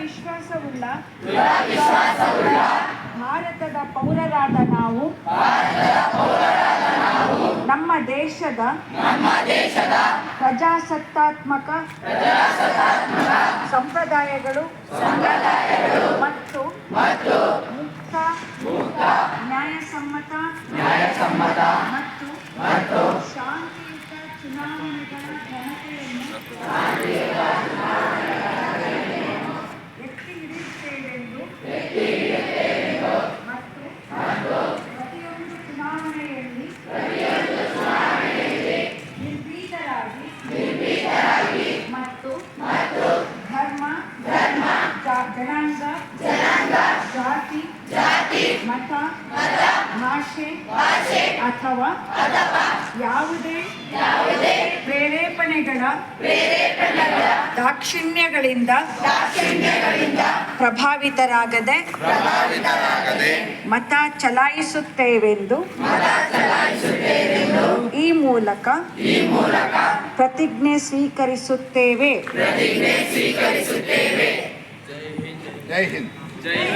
ವಿಶ್ವಾಸವುಳ್ಳ ಭಾರತದ ಪೌರರಾದ ನಾವು ನಮ್ಮ ದೇಶದ ಪ್ರಜಾಸತ್ತಾತ್ಮಕ ಸಂಪ್ರದಾಯಗಳು ಮತ್ತು ಮುಕ್ತ ನ್ಯಾಯಸಮ್ಮತ ಮತ್ತು ಶಾಂತಿಯುತ ಚುನಾವಣೆಗಳ ಘನತೆಯನ್ನು ಎತ್ತಿ ಹಿಡಿಯುತ್ತೇವೆಂದು ಮತ್ತು ಪ್ರತಿಯೊಂದು ಚುನಾವಣೆಯಲ್ಲಿ ನಿರ್ಭೀತರಾಗಿ ಮತ್ತು ಧರ್ಮ ಜನಾಂಗ ಜಾತಿ ಮತ ಭಾಷೆ ಅಥವಾ ಯಾವುದೇ ಪ್ರೇರೇಪಣೆಗಳ ದಾಕ್ಷಿಣ್ಯಗಳಿಂದ ಪ್ರಭಾವಿತರಾಗದೆ ಮತ ಚಲಾಯಿಸುತ್ತೇವೆಂದು ಈ ಮೂಲಕ ಪ್ರತಿಜ್ಞೆ ಸ್ವೀಕರಿಸುತ್ತೇವೆ. ಜೈ ಹಿಂದ್.